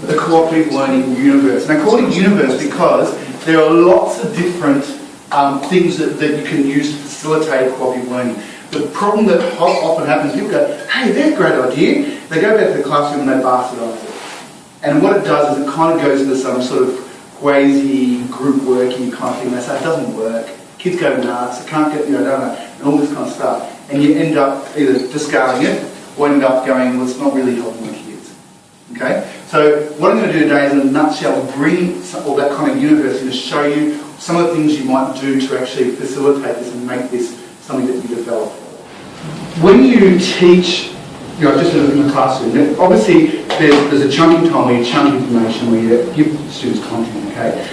the cooperative learning universe. And I call it universe because there are lots of different things that you can use to facilitate cooperative learning. The problem that often happens, people go, hey, that's a great idea. They go back to the classroom and they bastardize it. And what it does is it kind of goes into some sort of quasi group working kind of thing. They say it doesn't work. Kids go nuts. They can't get, don't know, and all this kind of stuff. And you end up either discarding it or end up going, well, it's not really helping the kids. Okay? So what I'm going to do today is, in a nutshell, bring all that kind of universe in to show you some of the things you might do to actually facilitate this and make this something that you develop. When you teach, just in the classroom, obviously there's a chunking time where you chunk information, where you give students content, okay?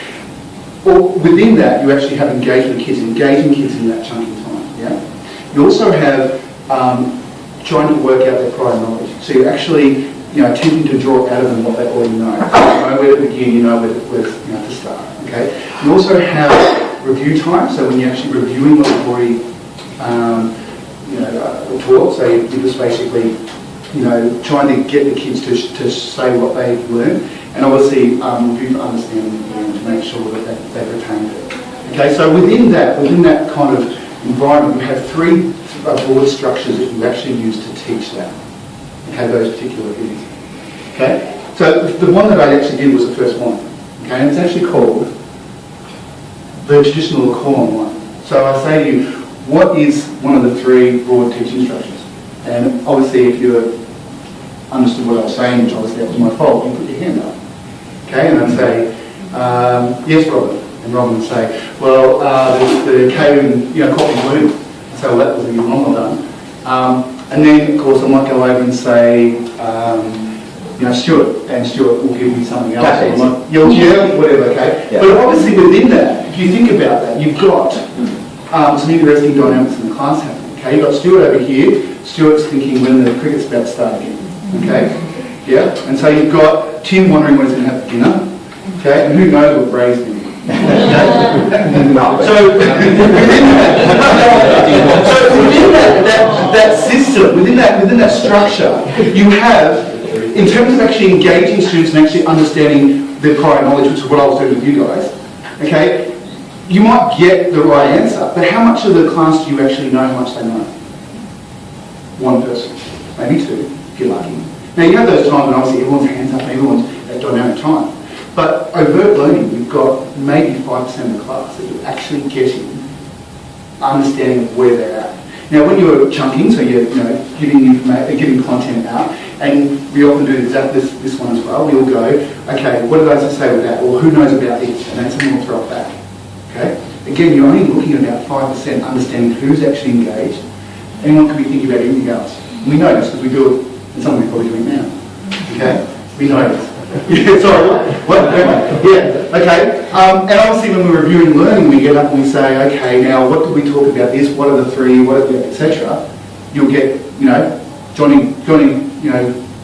Or within that, you actually have engagement with kids, engaging kids in that chunking time, yeah? You also have trying to work out their prior knowledge. So you're actually, attempting to draw out of them what they already know. You know where to begin, you know where to start, okay? You also have review time, so when you're actually reviewing what you've already taught, so you're just basically, trying to get the kids to say what they've learned, and obviously review for understanding to make sure that they've retained it. Okay, so within that kind of environment, you have three broad structures that you actually use to teach that. Okay, those particular things. Okay, so the one that I actually did was the first one. Okay, and it's actually called the traditional column one. So I say to you, what is one of the three broad teaching structures? And obviously, if you understood what I was saying, which obviously that was my fault, you put your hand up. Okay, and I'd say, yes, Robin. And Robin would say, well, there's the K in, cotton blue. I'd say, well, that was a well done. And then, of course, I might go over and say, Stuart, and Stuart will give me something else. Yeah, whatever, okay? Yeah. But obviously within that, if you think about that, you've got some interesting dynamics in the class happening. Okay, you've got Stuart over here. Stuart's thinking when the cricket's about to start again. Okay? Yeah? And so you've got Tim wondering when he's going to have dinner. Okay? And who knows what Bray's doing. So within that system, within that structure, you have, in terms of actually engaging students and actually understanding their prior knowledge, which is what I was doing with you guys, okay, you might get the right answer, but how much of the class do you actually know how much they know? One person, maybe two, if you're lucky. Now you have those times when obviously everyone's hands up and everyone's at dynamic time. But overt learning, you've got maybe 5% of the class that you're actually getting understanding of where they're at. Now, when you're chunking, so you're giving content out, and we often do exactly this one as well. We'll go, okay, what do they say with that, or who knows about this, and then someone will throw it back. Okay. Again, you're only looking at about 5% understanding who's actually engaged. Anyone could be thinking about anything else. And we know this because we do it, and some of you probably doing it now. Okay, we know this. Yeah, sorry, what? Yeah, okay. And obviously when we're reviewing learning, we get up and we say, okay, now what did we talk about this? What are the three? What are the, etc. You'll get, Johnny,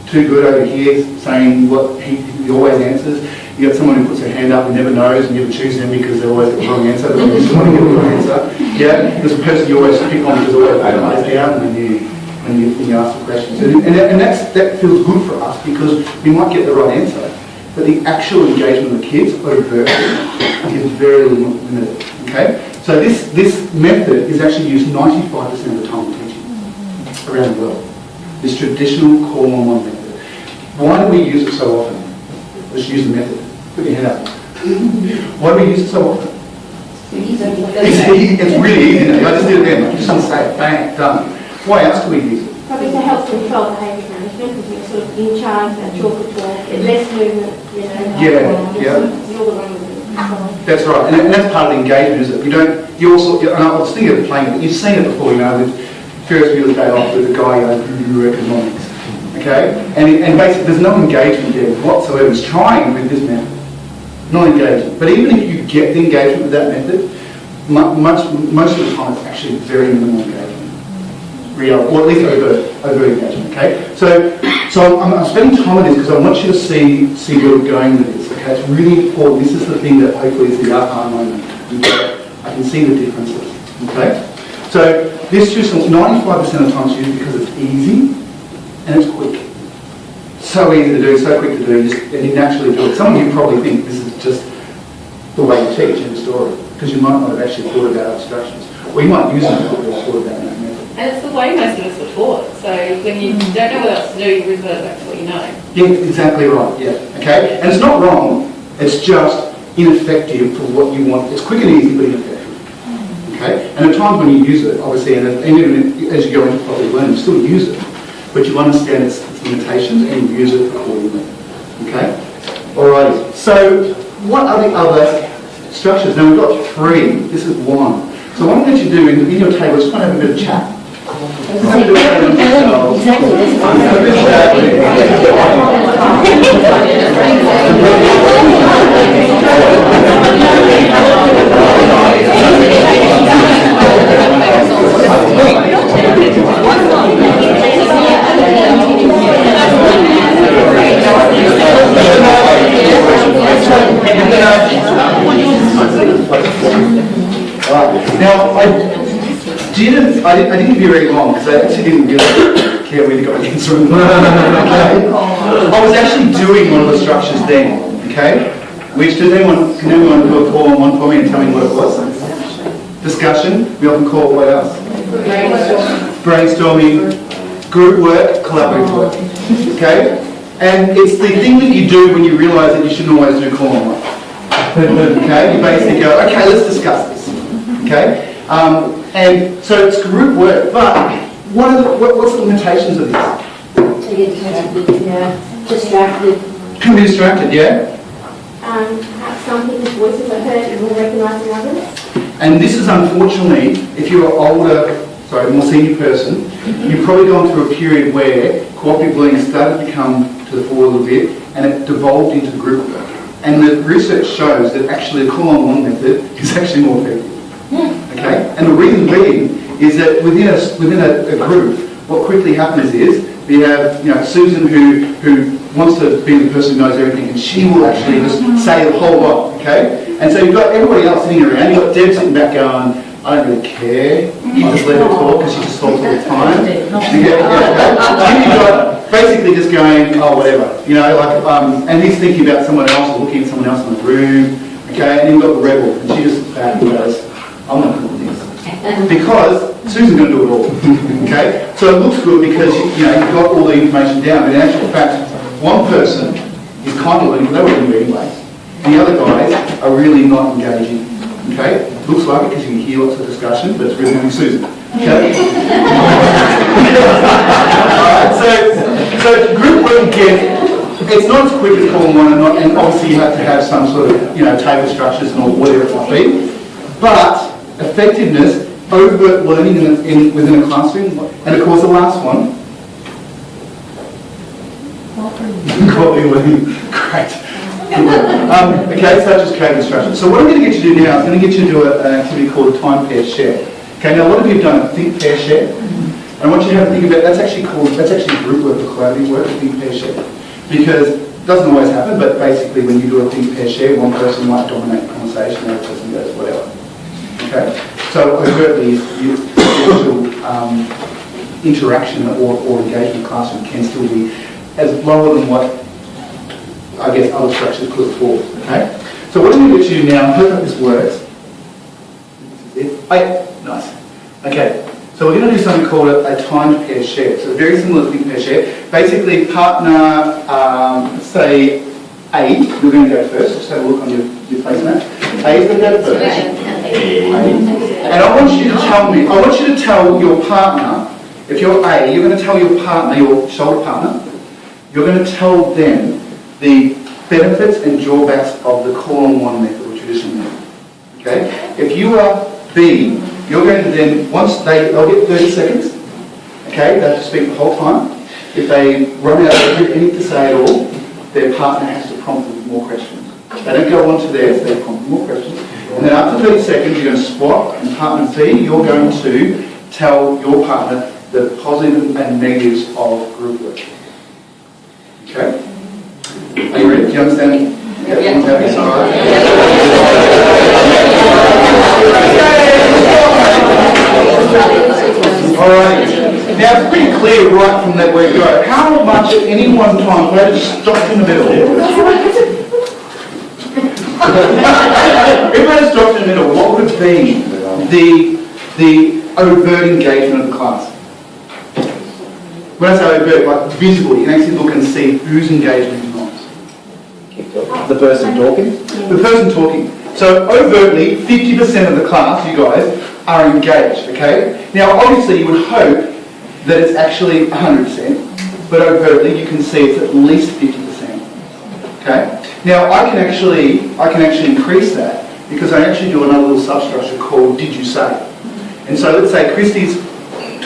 too good over here saying what he always answers. You got someone who puts their hand up and never knows and never chooses them because they always get the wrong answer. But there's someone who gets the wrong answer. Yeah, there's a person you always pick on because they always put their eyes down when you ask the questions. And that feels good for us because we might get the right answer, but the actual engagement of the kids overtly is very limited. Okay? So this method is actually used 95% of the time in teaching around the world. This traditional call on one method. Why do we use it so often? Let's use the method. Put your hand up. Why do we use it so often? It's really easy. I just did it then. I just want to say it. Bang, done. Why else do we use it? Probably to help control behaviour management because you're sort of in charge and talk the talk, less movement, you're the one with it. That's right, and that's part of the engagement, is it? You also, and I was thinking of playing it, you've seen it before, with Ferris Bueller's Day Off with the guy who economics. Okay? And basically there's no engagement there whatsoever. He's trying with this method. Not engaging. But even if you get the engagement with that method, most of the time it's actually very minimal engagement. Real, or at least over engagement, okay? So I'm spending time on this because I want you to see where we're going with this, okay? It's really important. This is the thing that hopefully is the aha moment. Okay? I can see the differences, okay? So this traditional 95% of the time is used because it's easy and it's quick. so easy to do, so quick to do, and you naturally do it. Some of you probably think this is just the way you teach in the story, because you might not have actually thought about instructions. Or you might use them, but you've thought about that method. And it's the way most of us were taught. So when you don't know what else to do, you revert back to what you know. Yeah, exactly right, yeah. Okay? And it's not wrong, it's just ineffective for what you want. It's quick and easy, but ineffective. Okay? And at times when you use it, obviously, and even as you go into public learning, you still use it. But you understand its limitations and you use it accordingly. Okay? Alrighty. So, what are the other structures? Now we've got 3. This is 1. So what I'm going to do in your table is just want to have a bit of chat. Exactly. Now, I didn't give you very long because I actually didn't really care where you got the answer. Okay. I was actually doing one of the structures then, okay? Which can anyone do a call on one for me and tell me what it was? Discussion. We often call it what else? Brainstorming, group work, collaborative work. Okay? And it's the thing that you do when you realise that you shouldn't always do call on one. Okay? You basically go, okay, let's discuss this. Okay? And so it's group work, but what's the limitations of this? So you get distracted. Can be distracted, yeah? Perhaps some people's voices are heard and more recognised than others. And this is unfortunately, if you're an older, more senior person, you've probably gone through a period where cooperative learning started to come to the fore a little bit and it devolved into group work. And the research shows that actually the call-on-one method is actually more effective. Okay? And the reason being is that within a group, what quickly happens is we have Susan who wants to be the person who knows everything, and she will actually just say the whole lot. Okay? And so you've got everybody else sitting around. You've got Deb sitting back going, I don't really care. You just let her talk because she just talks all the time. And you've got basically just going, oh whatever, and he's thinking about someone else or looking at someone else in the room. Okay? And you've got the rebel, and she just back and goes, I'm not going to do this. Because Susan's going to do it all. Okay? So it looks good because you've got all the information down, but in actual fact, one person is kind of learning, they were learning anyway. And the other guys are really not engaging. Okay? Looks like it because you can hear lots of discussion, but it's really only Susan. Okay? Alright, so group work again, it's not as quick as call-on-one, and obviously you have to have some sort of table structures and whatever it might be. But effectiveness, overt learning within a classroom, and of course the last one, cooperative learning, great. Okay, so that's just code instruction. So what I'm going to get you to do now is I'm going to get you to do an activity called a time pair share. Okay, now what have you done? Think pair share. And I want you to have a think about that's actually group work or collaborative work, think pair share. Because it doesn't always happen, but basically when you do a think pair share, one person might dominate the conversation, the other person goes whatever. Okay, so overtly, the actual interaction or engagement in the classroom can still be as lower than what I guess other structures put forward. Okay, so what I'm going to get you now, I hope that this works. This is it. Nice. Okay, so we're going to do something called a timed pair share. So very similar to think pair share. Basically, partner, say A, you're going to go first. Just have a look on your placement. A is going to go first. And I want you to tell your partner, if you're A, you're going to tell your partner, your shoulder partner, you're going to tell them the benefits and drawbacks of the call-on-one method or traditional method. Okay? If you are B, you're going to then, they'll get 30 seconds. Okay? They have to speak the whole time. If they run out of anything to say at all, their partner has to prompt them with more questions. They don't go on to theirs, they prompt with more questions. And then after 30 seconds, you're going to swap, and partner B, you're going to tell your partner the positives and negatives of group work. Okay? Are you ready? Do you understand? Alright. Now it's pretty clear right from that word go. How much much at any one time, if I just stopped in the middle, if I just stopped in the middle, what would be the overt engagement of the class? When I say overt, like visible, you can actually look and see who's engaged and who's not. The person talking? The person talking. So overtly, 50% of the class, you guys, are engaged, okay? Now obviously you would hope that it's actually 100%, but overtly you can see it's at least 50%, okay? Now I can actually increase that because I actually do another little substructure called Did You Say? And so let's say Christy's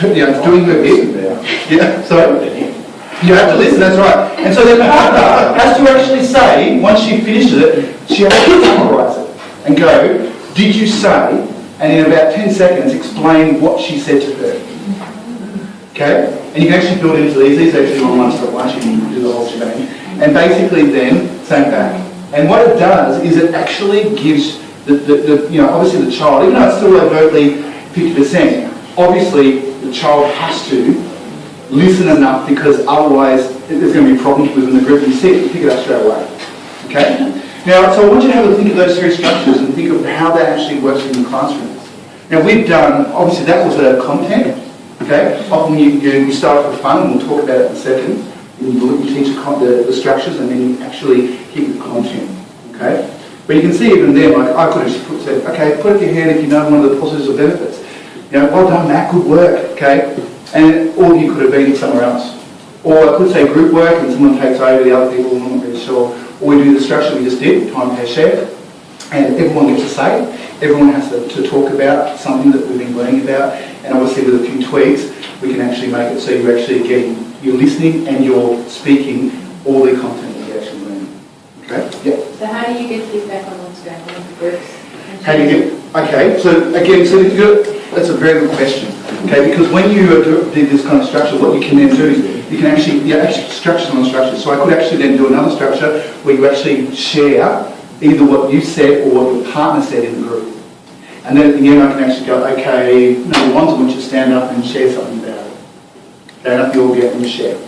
doing her bit. Yeah, so you have to listen, that's right. And so the partner has to actually say, once she finishes it, she has to summarise it and go, did you say, and in about 10 seconds explain what she said to her. Okay? And you can actually build into these. These are actually on one step once you can do the whole shebang. And basically then, same back. And what it does is it actually gives obviously the child, even though it's still overtly 50%, obviously the child has to listen enough because otherwise there's going to be problems within the group. You see it, you pick it up straight away. Okay? Now, so I want you to have a think of those three structures and think of how that actually works in the classrooms. Now we've done, obviously that was a content, okay? Often you start off with fun, and we'll talk about it in a second. You teach the structures and then you actually hit the content, okay? But you can see even there, like I could have just said, okay, put up your hand if you know one of the positives or benefits. Well done Matt, good work, okay? And or you could have been somewhere else. Or I could say group work and someone takes over the other people, I'm not really sure. Or we do the structure we just did, time, pair, share, and everyone gets a say. Everyone has to talk about something that we've been learning about, and obviously with a few tweaks, we can actually make it so you're actually you're listening and you're speaking all the content that you're actually learning. Okay? Yeah. So how do you get feedback on what's going on with the groups? How do you get? Okay, so again, that's a very good question. Okay, because when you do this kind of structure, what you can then do is you can actually structures on structures. So I could actually then do another structure where you actually share either what you said or what your partner said in the group. And then at the end I can actually go, okay, number one, I want you to stand up and share something about it. Stand up, you all get and share.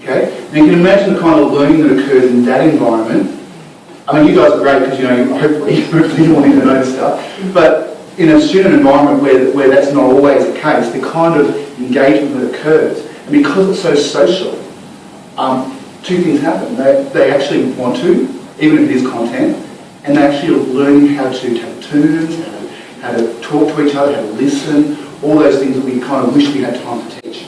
Okay? And you can imagine the kind of learning that occurs in that environment. I mean, you guys are great because, hopefully you're wanting to know this stuff. But in a student environment where that's not always the case, the kind of engagement that occurs, and because it's so social, two things happen. They actually want to, even if it is content, and they actually are learning how to take turns, how to talk to each other, how to listen, all those things that we kind of wish we had time to teach.